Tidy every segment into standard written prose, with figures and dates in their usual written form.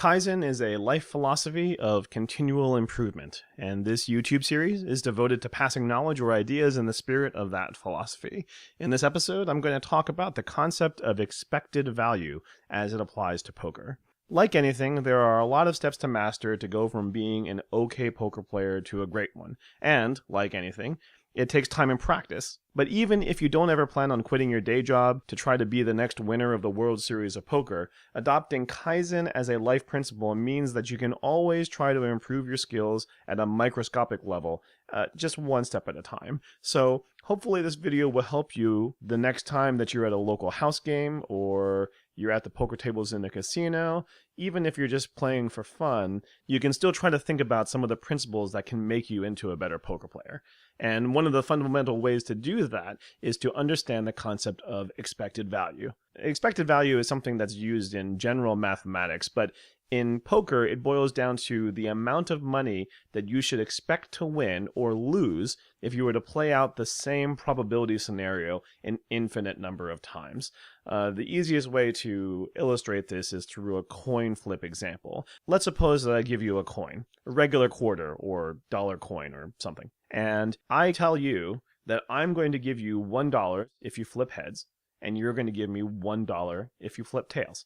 Kaizen is a life philosophy of continual improvement, and this YouTube series is devoted to passing knowledge or ideas in the spirit of that philosophy. In this episode, I'm going to talk about the concept of expected value as it applies to poker. Like anything, there are a lot of steps to master to go from being an okay poker player to a great one, and, like anything, it takes time and practice. But even if you don't ever plan on quitting your day job to try to be the next winner of the World Series of Poker, adopting Kaizen as a life principle means that you can always try to improve your skills at a microscopic level, just one step at a time. So hopefully this video will help you the next time that you're at a local house game or you're at the poker tables in the casino. Even if you're just playing for fun, you can still try to think about some of the principles that can make you into a better poker player. And one of the fundamental ways to do that is to understand the concept of expected value. Expected value is something that's used in general mathematics, but in poker, it boils down to the amount of money that you should expect to win or lose if you were to play out the same probability scenario an infinite number of times. The easiest way to illustrate this is through a coin flip example. Let's suppose that I give you a coin, a regular quarter or dollar coin or something, and I tell you that I'm going to give you $1 if you flip heads, and you're going to give me $1 if you flip tails.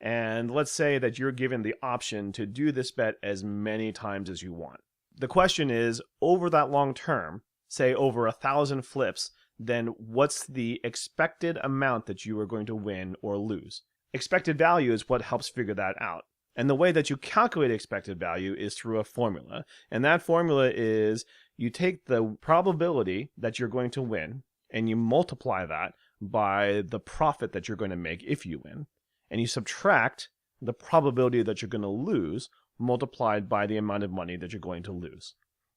And let's say that you're given the option to do this bet as many times as you want. The question is, over that long term, say over 1,000 flips, then what's the expected amount that you are going to win or lose? Expected value is what helps figure that out. And the way that you calculate expected value is through a formula. And that formula is you take the probability that you're going to win and you multiply that by the profit that you're going to make if you win. And you subtract the probability that you're going to lose multiplied by the amount of money that you're going to lose.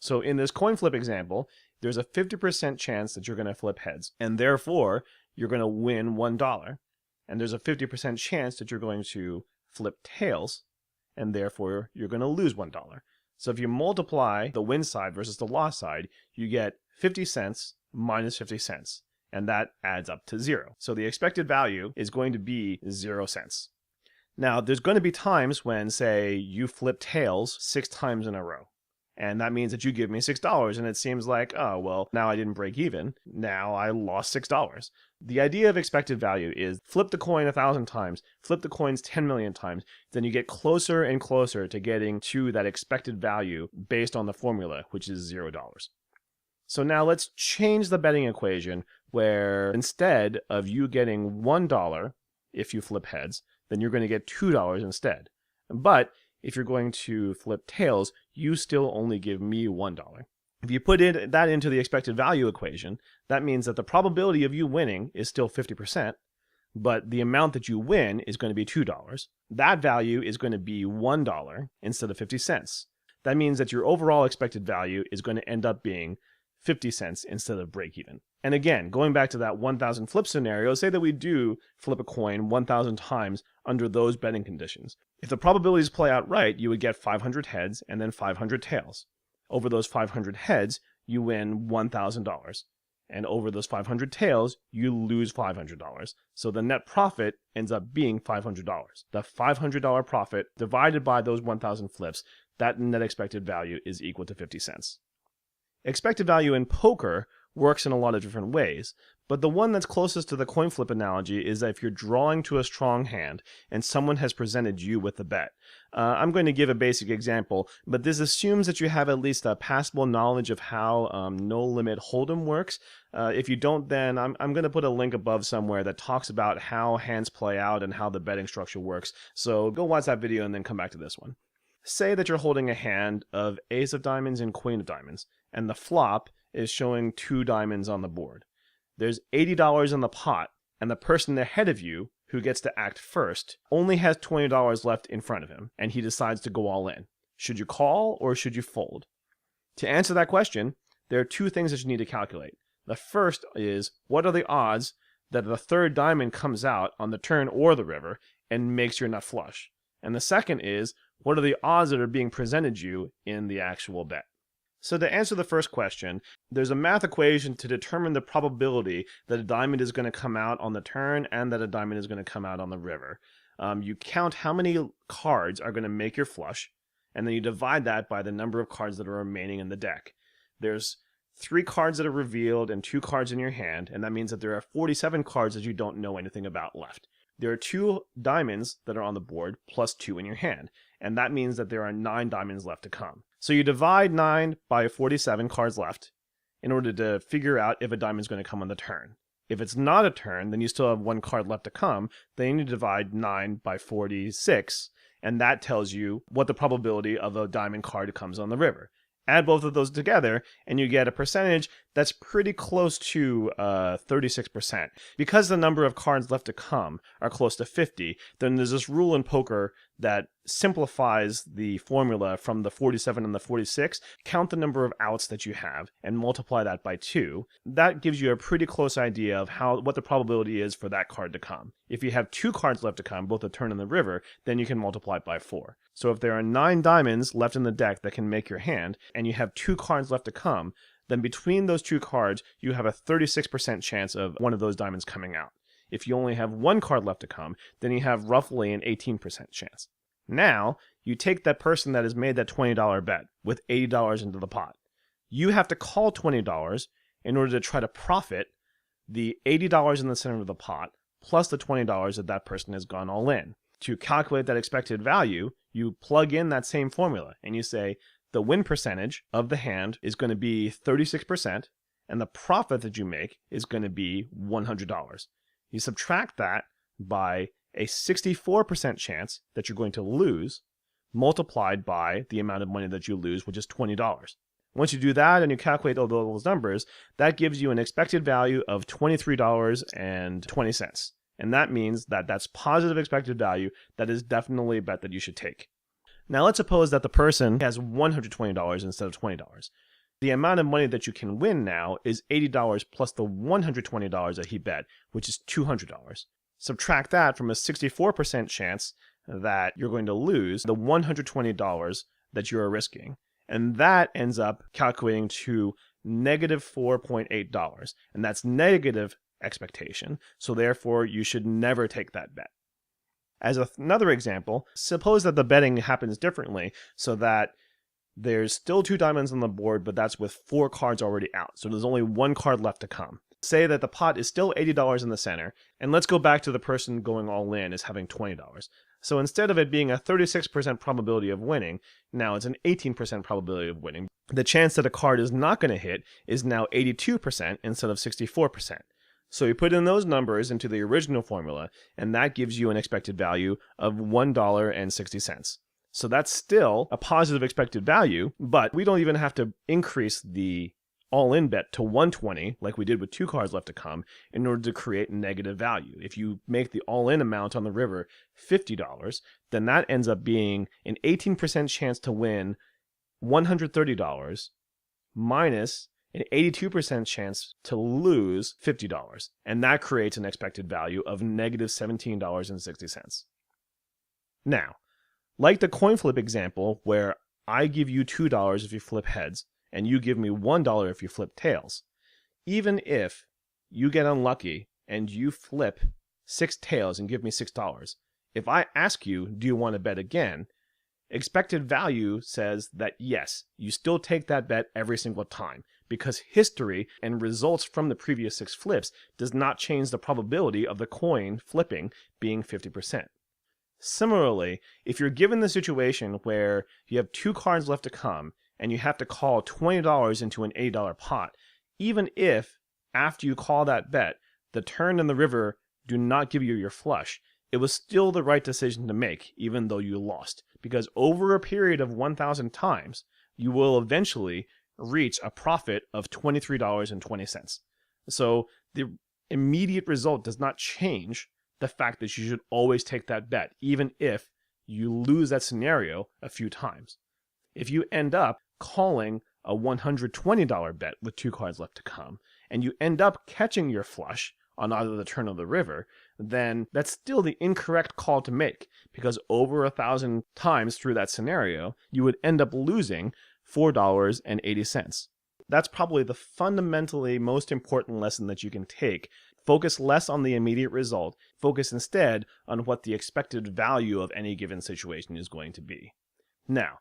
So in this coin flip example, there's a 50% chance that you're going to flip heads, and therefore you're going to win $1. And there's a 50% chance that you're going to flip tails, and therefore you're going to lose $1. So if you multiply the win side versus the loss side, you get 50 cents minus 50 cents. And that adds up to 0. So the expected value is going to be 0 cents. Now, there's going to be times when, say, you flip tails 6 times in a row. And that means that you give me $6, and it seems like, oh, well, now I didn't break even. Now I lost $6. The idea of expected value is flip the coin 1,000 times, flip the coins 10 million times, then you get closer and closer to getting to that expected value based on the formula, which is $0. So now let's change the betting equation where instead of you getting $1 if you flip heads, then you're going to get $2 instead. But if you're going to flip tails, you still only give me $1. If you put that into the expected value equation, that means that the probability of you winning is still 50%, but the amount that you win is going to be $2. That value is going to be $1 instead of 50 cents. That means that your overall expected value is going to end up being 50 cents instead of break even. And again, going back to that 1,000 flip scenario, say that we do flip a coin 1,000 times under those betting conditions. If the probabilities play out right, you would get 500 heads and then 500 tails. Over those 500 heads, you win $1,000. And over those 500 tails, you lose $500. So the net profit ends up being $500. The $500 profit divided by those 1,000 flips, that net expected value is equal to 50 cents. Expected value in poker works in a lot of different ways, but the one that's closest to the coin flip analogy is that if you're drawing to a strong hand and someone has presented you with a bet. I'm going to give a basic example, but this assumes that you have at least a passable knowledge of how no-limit hold'em works. If you don't, then I'm going to put a link above somewhere that talks about how hands play out and how the betting structure works. So go watch that video and then come back to this one. Say that you're holding a hand of ace of diamonds and queen of diamonds, and the flop is showing 2 diamonds on the board. There's $80 in the pot, and the person ahead of you, who gets to act first, only has $20 left in front of him, and he decides to go all in. Should you call or should you fold? To answer that question, there are 2 things that you need to calculate. The first is, what are the odds that the 3rd diamond comes out on the turn or the river and makes your nut flush? And the second is, what are the odds that are being presented you in the actual bet? So to answer the first question, there's a math equation to determine the probability that a diamond is going to come out on the turn and that a diamond is going to come out on the river. You count how many cards are going to make your flush, and then you divide that by the number of cards that are remaining in the deck. There's 3 cards that are revealed and 2 cards in your hand, and that means that there are 47 cards that you don't know anything about left. There are 2 diamonds that are on the board plus 2 in your hand, and that means that there are 9 diamonds left to come. So you divide 9 by 47 cards left in order to figure out if a diamond is going to come on the turn. If it's not a turn, then you still have 1 card left to come. Then you need to divide 9 by 46, and that tells you what the probability of a diamond card comes on the river. Add both of those together, and you get a percentage that's pretty close to 36%. Because the number of cards left to come are close to 50, then there's this rule in poker that simplifies the formula from the 47 and the 46. Count the number of outs that you have and multiply that by 2. That gives you a pretty close idea of what the probability is for that card to come. If you have 2 cards left to come, both the turn and the river, then you can multiply it by 4. So if there are 9 diamonds left in the deck that can make your hand, and you have 2 cards left to come, then between those 2 cards, you have a 36% chance of one of those diamonds coming out. If you only have 1 card left to come, then you have roughly an 18% chance. Now, you take that person that has made that $20 bet with $80 into the pot. You have to call $20 in order to try to profit the $80 in the center of the pot plus the $20 that that person has gone all in. To calculate that expected value, you plug in that same formula and you say the win percentage of the hand is going to be 36% and the profit that you make is going to be $100. You subtract that by a 64% chance that you're going to lose multiplied by the amount of money that you lose, which is $20. Once you do that and you calculate all those numbers, that gives you an expected value of $23.20. And that means that that's positive expected value. That is definitely a bet that you should take. Now let's suppose that the person has $120 instead of $20. The amount of money that you can win now is $80 plus the $120 that he bet, which is $200. Subtract that from a 64% chance that you're going to lose the $120 that you're risking. And that ends up calculating to negative $4.8. And that's negative expectation. So therefore, you should never take that bet. As another example, suppose that the betting happens differently so that there's still 2 diamonds on the board, but that's with 4 cards already out. So there's only 1 card left to come. Say that the pot is still $80 in the center, and let's go back to the person going all in as having $20. So instead of it being a 36% probability of winning, now it's an 18% probability of winning. The chance that a card is not going to hit is now 82% instead of 64%. So you put in those numbers into the original formula, and that gives you an expected value of $1.60. So that's still a positive expected value, but we don't even have to increase the all-in bet to 120 like we did with 2 cards left to come in order to create negative value. If you make the all-in amount on the river $50, then that ends up being an 18% chance to win $130 minus an 82% chance to lose $50. And that creates an expected value of negative $17.60. Now, like the coin flip example where I give you $2 if you flip heads, and you give me $1 if you flip tails. Even if you get unlucky and you flip 6 tails and give me $6, if I ask you, do you want to bet again? Expected value says that yes, you still take that bet every single time because history and results from the previous 6 flips does not change the probability of the coin flipping being 50%. Similarly, if you're given the situation where you have 2 cards left to come and you have to call $20 into an $80 pot, even if, after you call that bet, the turn and the river do not give you your flush, it was still the right decision to make, even though you lost. Because over a period of 1,000 times, you will eventually reach a profit of $23.20. So the immediate result does not change the fact that you should always take that bet, even if you lose that scenario a few times. If you end up calling a $120 bet with 2 cards left to come, and you end up catching your flush on either the turn or the river, then that's still the incorrect call to make, because over 1,000 times through that scenario, you would end up losing $4.80. That's probably the fundamentally most important lesson that you can take Focus less on the immediate result. Focus instead on what the expected value of any given situation is going to be. Now,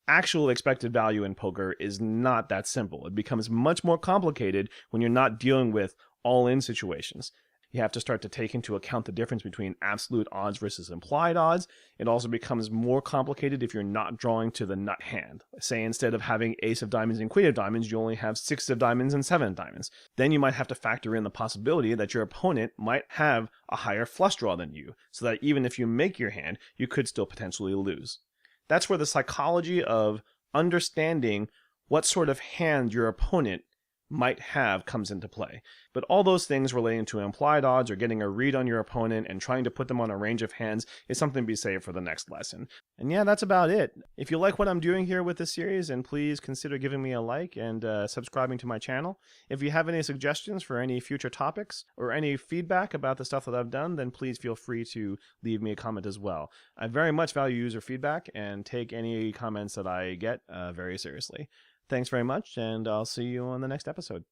actual expected value in poker is not that simple. It becomes much more complicated when you're not dealing with all-in situations. You have to start to take into account the difference between absolute odds versus implied odds. It also becomes more complicated if you're not drawing to the nut hand. Say instead of having ace of diamonds and queen of diamonds, you only have six of diamonds and seven of diamonds. Then you might have to factor in the possibility that your opponent might have a higher flush draw than you, so that even if you make your hand, you could still potentially lose. That's where the psychology of understanding what sort of hand your opponent might have comes into play. But all those things relating to implied odds or getting a read on your opponent and trying to put them on a range of hands is something to be saved for the next lesson. And yeah, that's about it. If you like what I'm doing here with this series, then please consider giving me a like and subscribing to my channel. If you have any suggestions for any future topics or any feedback about the stuff that I've done, then please feel free to leave me a comment as well. I very much value user feedback and take any comments that I get very seriously. Thanks very much, and I'll see you on the next episode.